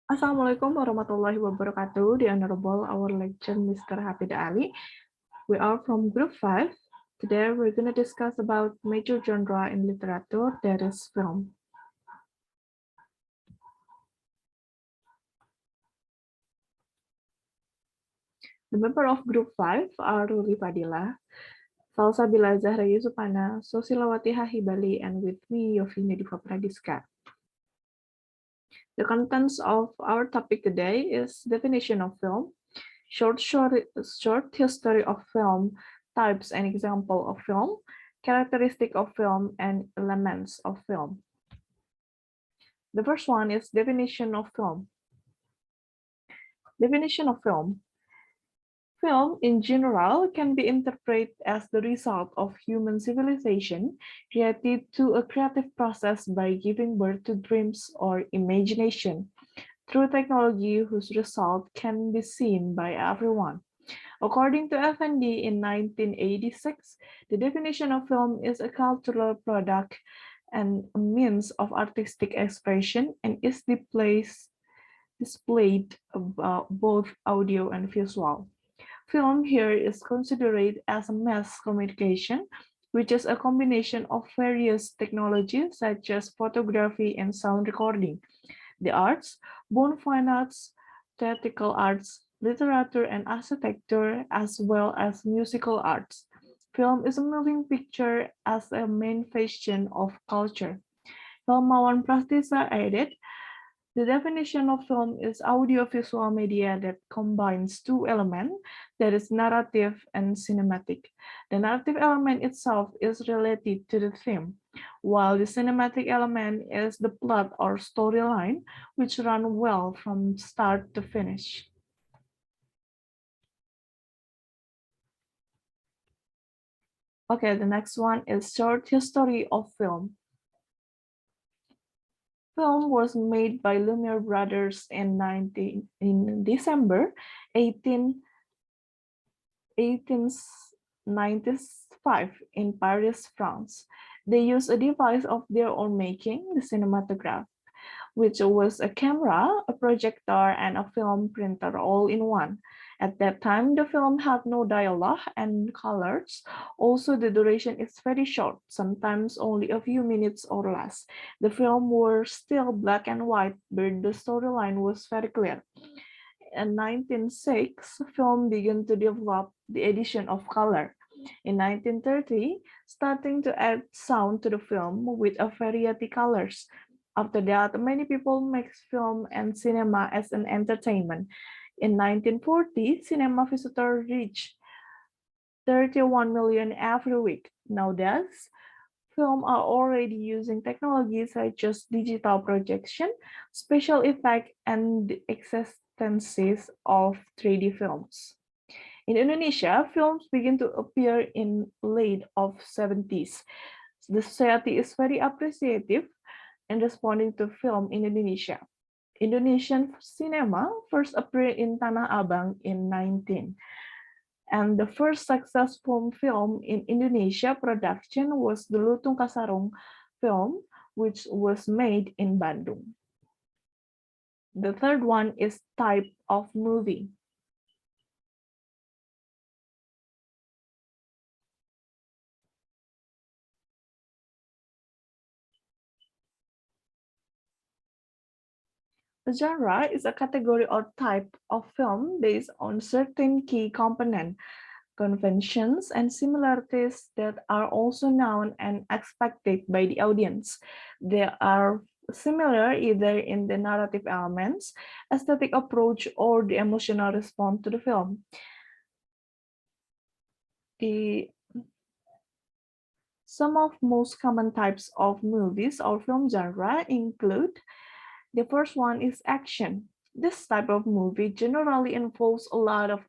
Assalamualaikum warahmatullahi wabarakatuh. The Honorable our lecturer, Mr. Hafid Ali. We are from Group 5. Today we're going to discuss about major genre in literature, that is film. The member of Group 5 are Ruli Fadhilah, Salsabila, Azzahra, Yusupana, Sosilawati H, Hibali, and with me, Yovine, Diva, Pradiska. The contents of our topic today is definition of film, short history of film, types and example of film, characteristic of film, and elements of film. The first one is definition of film. Definition of film. Film, in general, can be interpreted as the result of human civilization created to a creative process by giving birth to dreams or imagination through technology whose result can be seen by everyone. According to Effendi in 1986, the definition of film is a cultural product and a means of artistic expression and is displayed both audio and visual. Film here is considered as a mass communication, which is a combination of various technologies such as photography and sound recording. The arts, both fine arts, theatrical arts, literature, and architecture, as well as musical arts. Film is a moving picture as a manifestation of culture. Hilmawan Prastisa added, the definition of film is audiovisual media that combines two elements, that is narrative and cinematic. The narrative element itself is related to the theme, while the cinematic element is the plot or storyline, which run well from start to finish. Okay, the next one is short history of film. Film was made by Lumiere brothers in December 1895 in Paris, France. They used a device of their own making, the cinematograph, which was a camera, a projector, and a film printer all in one. At that time, the film had no dialogue and colors. Also, the duration is very short, sometimes only a few minutes or less. The film were still black and white, but the storyline was very clear. In 1906, film began to develop the addition of color. In 1930, starting to add sound to the film with a variety colors. After that, many people make film and cinema as an entertainment. In 1940, cinema visitors reached 31 million every week. Nowadays, film are already using technologies such as digital projection, special effect, and the existences of 3D films. In Indonesia, films begin to appear in late of 70s. The society is very appreciative in responding to film in Indonesia. Indonesian cinema first appeared in Tanah Abang in 19. And the first successful film in Indonesia production was the Lutung Kasarung film, which was made in Bandung. The third one is type of movie. A genre is a category or type of film based on certain key components, conventions, and similarities that are also known and expected by the audience. They are similar either in the narrative elements, aesthetic approach, or the emotional response to the film. Some of most common types of movies or film genre include the first one is action. This type of movie generally involves a lot of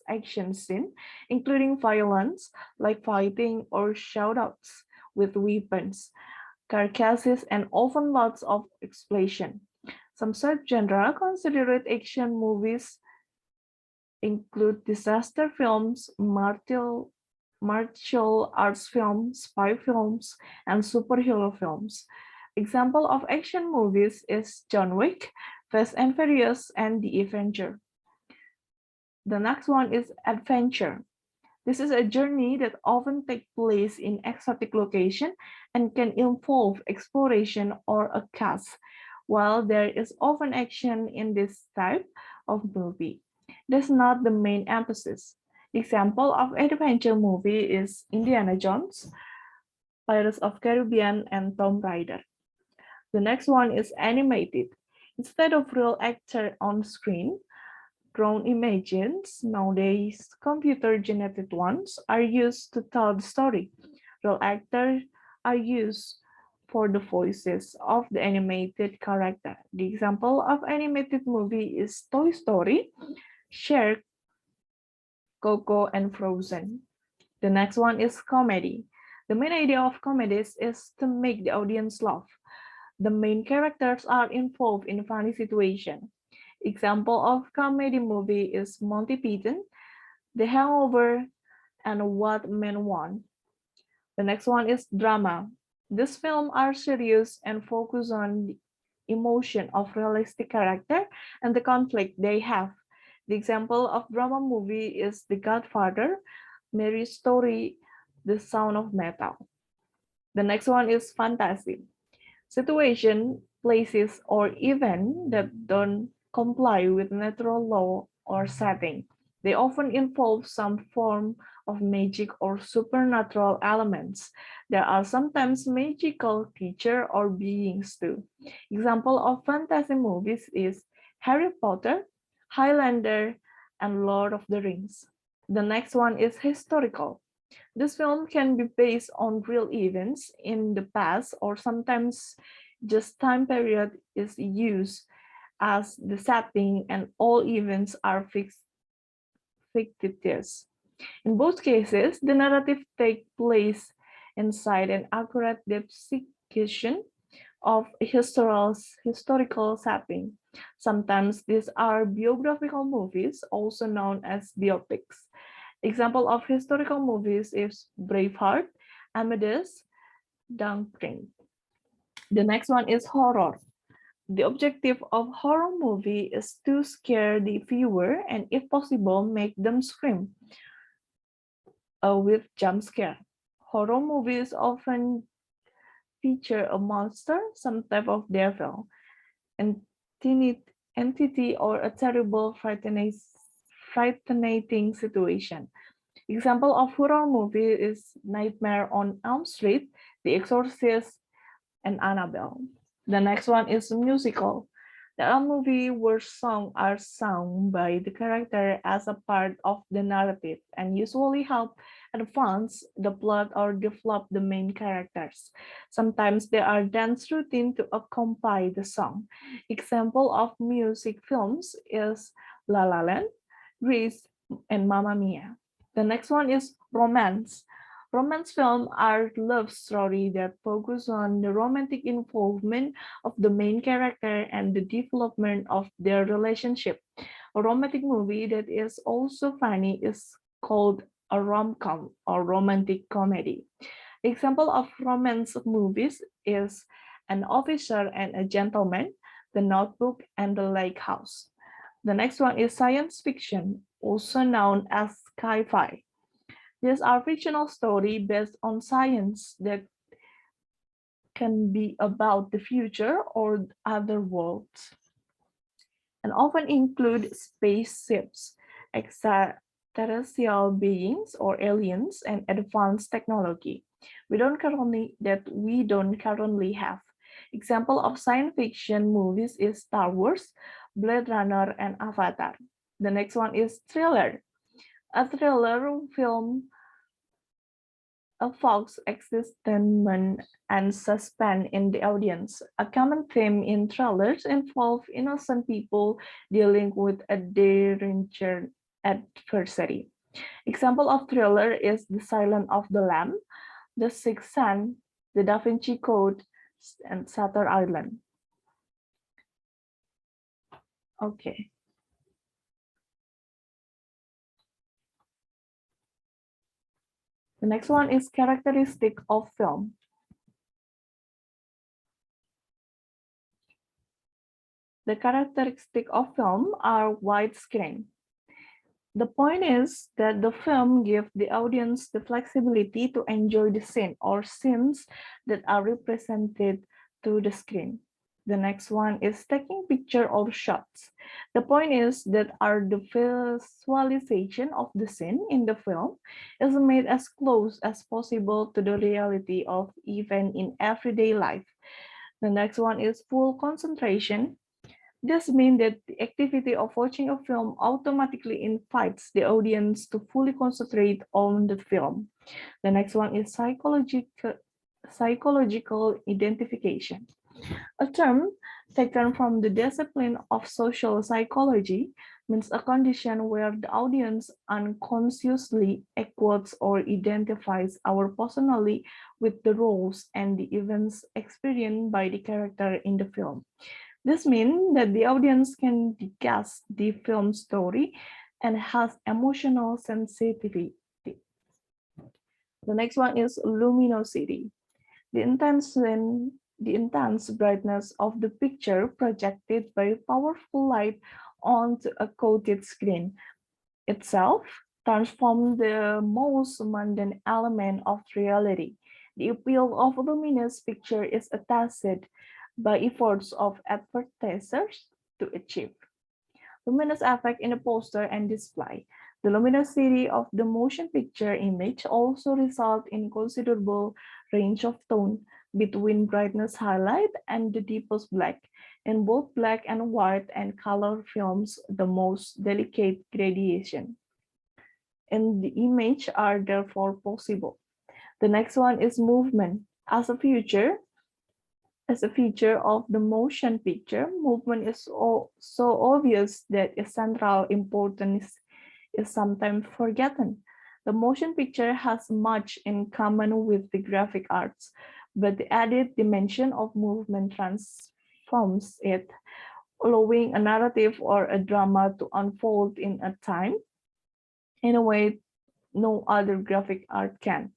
action scene, including violence, like fighting or shootouts with weapons, carcasses, and often lots of explosion. Some subgenre considered action movies include disaster films, martial arts films, spy films, and superhero films. Example of action movies is John Wick, Fast and Furious and The Avenger. The next one is adventure. This is a journey that often takes place in exotic location and can involve exploration or a cast. While there is often action in this type of movie, that's not the main emphasis. Example of adventure movie is Indiana Jones, Pirates of Caribbean, and Tomb Raider. The next one is animated. Instead of real actor on screen, drawn images, nowadays computer-generated ones, are used to tell the story. Real actors are used for the voices of the animated character. The example of animated movie is Toy Story, Shrek, Coco, and Frozen. The next one is comedy. The main idea of comedies is to make the audience laugh. The main characters are involved in funny situations. Example of comedy movie is Monty Python, The Hangover, and What Men Want. The next one is drama. These films are serious and focus on the emotion of realistic character and the conflict they have. The example of drama movie is The Godfather, Mary Story, The Sound of Metal. The next one is fantasy. Situation, places, or events that don't comply with natural law or setting. They often involve some form of magic or supernatural elements. There are sometimes magical creatures or beings too. Example of fantasy movies is Harry Potter, Highlander, and Lord of the Rings. The next one is historical. This film can be based on real events in the past or sometimes just time period is used as the setting and all events are fictitious. In both cases, the narrative takes place inside an accurate depiction of a historical setting. Sometimes these are biographical movies, also known as biopics. Example of historical movies is Braveheart, Amadeus, Dunkirk. The next one is horror. The objective of horror movie is to scare the viewer and if possible make them scream with jump scare. Horror movies often feature a monster, some type of devil, entity, entity or a terrible frightening situation. Example of horror movie is Nightmare on Elm Street, The Exorcist, and Annabelle. The next one is musical. There are movies where songs are sung by the character as a part of the narrative and usually help advance the plot or develop the main characters. Sometimes there are dance routine to accompany the song. Example of music films is La La Land, Grease, and Mamma Mia. The next one is romance. Romance films are love stories that focus on the romantic involvement of the main character and the development of their relationship. A romantic movie that is also funny is called a rom-com or romantic comedy. Example of romance movies is An Officer and a Gentleman, The Notebook, and The Lake House. The next one is science fiction, also known as sci-fi. These are fictional stories based on science that can be about the future or other worlds, and often include spaceships, extraterrestrial beings or aliens, and advanced technology we don't currently have. Example of science fiction movies is Star Wars, Blade Runner, and Avatar. The next one is thriller. A thriller film evokes excitement and suspense in the audience. A common theme in thrillers involves innocent people dealing with a daring adversary. Example of thriller is The Silence of the Lamb, The Sixth Sense, The Da Vinci Code, and Shutter Island. Okay. The next one is characteristic of film. The characteristics of film are widescreen. The point is that the film gives the audience the flexibility to enjoy the scene or scenes that are represented to the screen. The next one is taking picture or shots. The point is that the visualization of the scene in the film is made as close as possible to the reality of event in everyday life. The next one is full concentration. This means that the activity of watching a film automatically invites the audience to fully concentrate on the film. The next one is psychological identification, a term taken from the discipline of social psychology, means a condition where the audience unconsciously equates or identifies our personally with the roles and the events experienced by the character in the film. This means that the audience can guess the film story and has emotional sensitivity. The next one is luminosity. The intense brightness of the picture projected by powerful light onto a coated screen itself transforms the most mundane element of reality. The appeal of a luminous picture is attested by efforts of advertisers to achieve luminous effect in the poster and display. The luminosity of the motion picture image also result in considerable range of tone between brightness highlight and the deepest black. In both black and white and color films, the most delicate gradation in the image are therefore possible. The next one is movement. As a feature of the motion picture, movement is so obvious that its central importance is sometimes forgotten. The motion picture has much in common with the graphic arts, but the added dimension of movement transforms it, allowing a narrative or a drama to unfold in a time in a way no other graphic art can.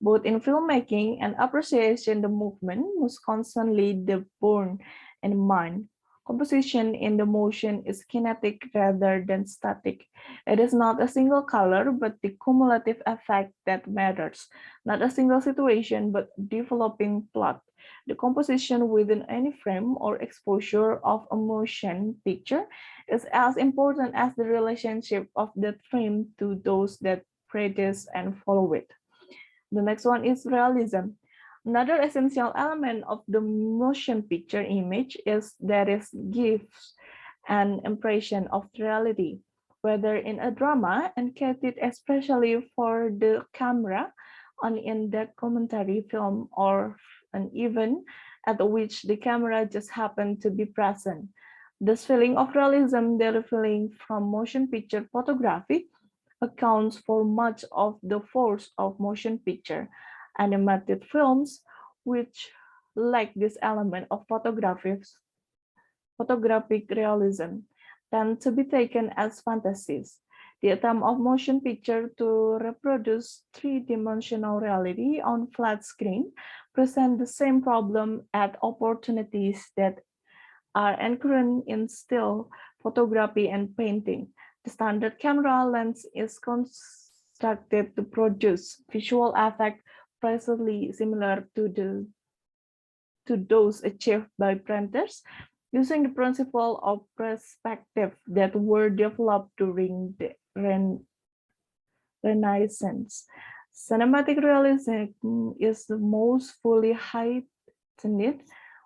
Both in filmmaking and appreciation, the movement must constantly be borne in mind. Composition in the motion is kinetic rather than static. It is not a single color, but the cumulative effect that matters, not a single situation, but developing plot. The composition within any frame or exposure of a motion picture is as important as the relationship of that frame to those that practice and follow it. The next one is realism. Another essential element of the motion picture image is that it gives an impression of reality, whether in a drama encoded especially for the camera, on in documentary film, or an event at which the camera just happened to be present. This feeling of realism deriving from motion picture photography accounts for much of the force of motion picture. Animated films, which lack this element of photographic realism, tend to be taken as fantasies. The attempt of motion picture to reproduce three-dimensional reality on flat screen present the same problem at opportunities that are inherent in still photography and painting. The standard camera lens is constructed to produce visual effect precisely similar to those achieved by printers using the principle of perspective that were developed during the Renaissance. Cinematic realism is the most fully heightened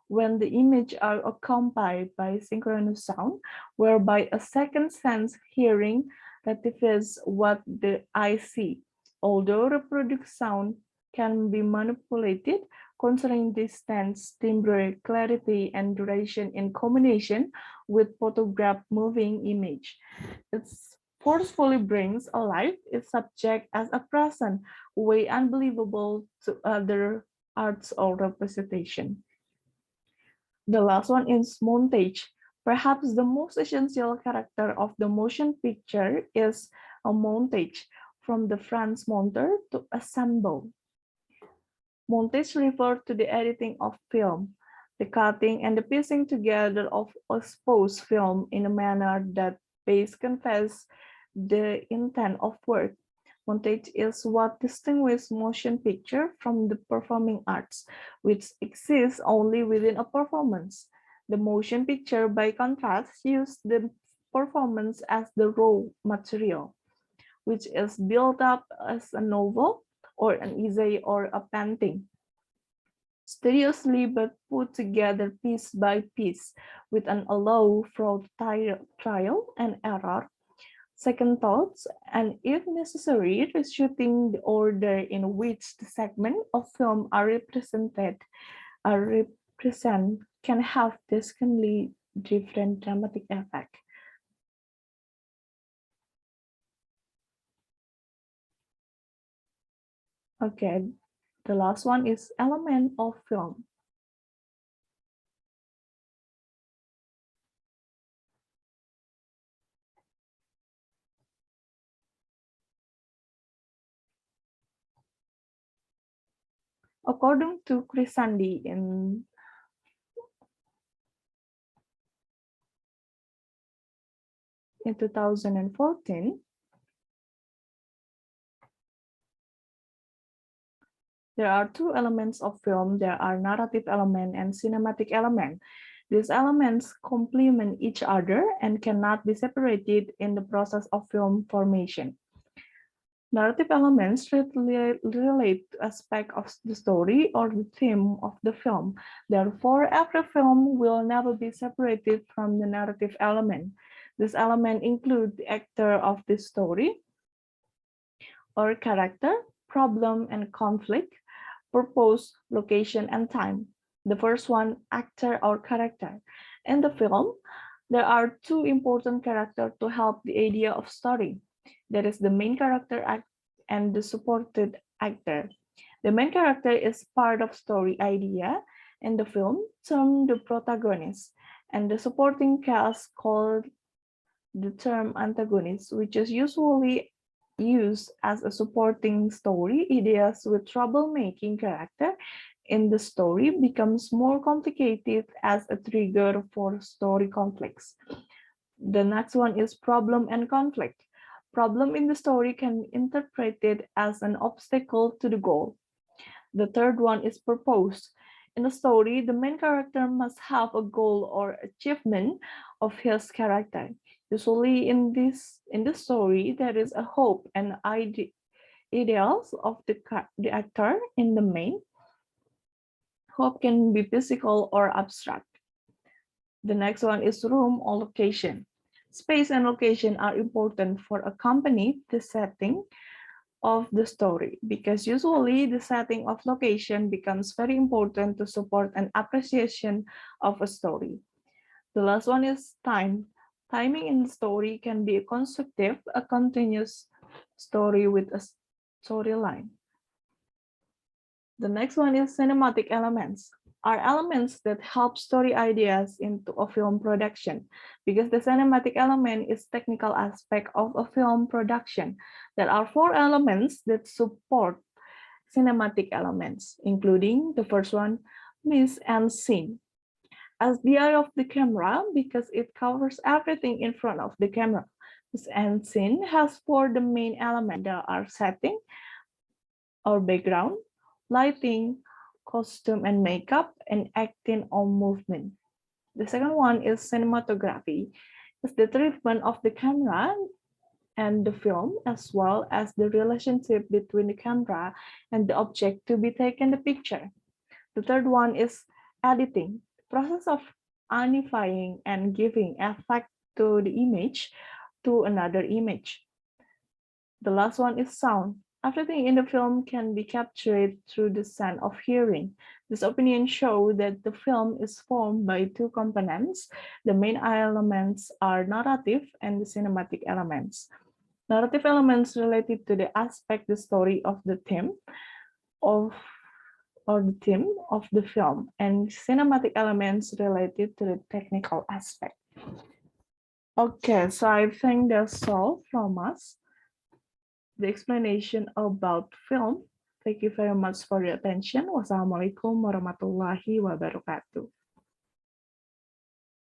when the images are accompanied by synchronous sound, whereby a second sense hearing rectifies what the eye see. Although reproduced sound can be manipulated, considering distance, timbre, clarity, and duration in combination with photograph moving image. It forcefully brings alive its subject as a present way unbelievable to other arts or representation. The last one is montage. Perhaps the most essential character of the motion picture is a montage, from the French monter to assemble. Montage refers to the editing of film. The cutting and the piecing together of exposed film in a manner that best conveys the intent of work. Montage is what distinguishes motion picture from the performing arts, which exists only within a performance. The motion picture, by contrast, uses the performance as the raw material, which is built up as a novel or an essay or a painting, studiously but put together piece by piece with an allow for trial and error, second thoughts, and if necessary, reshooting the order in which the segments of film are represent can have distinctly different dramatic effect. Okay, the last one is element of film. According to Krisandi in 2014, there are two elements of film. There are narrative element and cinematic element. These elements complement each other and cannot be separated in the process of film formation. Narrative elements relate to aspect of the story or the theme of the film. Therefore, every film will never be separated from the narrative element. This element include the actor of the story or character, problem and conflict, purpose, location, and time. The first one, actor or character. In the film, there are two important characters to help the idea of story. There is the main character and the supported actor. The main character is part of story idea in the film, termed the protagonist, and the supporting cast called the term antagonist, which is usually used as a supporting story. Ideas with troublemaking character in the story becomes more complicated as a trigger for story conflicts. The next one is problem and conflict. Problem in the story can be interpreted as an obstacle to the goal. The third one is purpose. In the story, the main character must have a goal or achievement of his character. Usually in the story, there is a hope and ideals of the actor in the main. Hope can be physical or abstract. The next one is room or location. Space and location are important for accompany the setting of the story because usually the setting of location becomes very important to support an appreciation of a story. The last one is time. Timing in the story can be a constructive, a continuous story with a storyline. The next one is cinematic elements. Are elements that help story ideas into a film production because the cinematic element is technical aspect of a film production. There are four elements that support cinematic elements, including the first one, mise en scene. As the eye of the camera because it covers everything in front of the camera. Mise en scene has four the main elements that are setting or background, lighting, costume and makeup, and acting or movement. The second one is cinematography. It's the treatment of the camera and the film, as well as the relationship between the camera and the object to be taken the picture. The third one is editing, process of unifying and giving effect to the image to another image. The last one is sound. Everything in the film can be captured through the sense of hearing. This opinion shows that the film is formed by two components. The main elements are narrative and the cinematic elements. Narrative elements related to the aspect, the story of the theme of or the theme of the film, and cinematic elements related to the technical aspect. Okay, so I think that's all from us. The explanation about film. Thank you very much for your attention. Wassalamualaikum warahmatullahi wabarakatuh.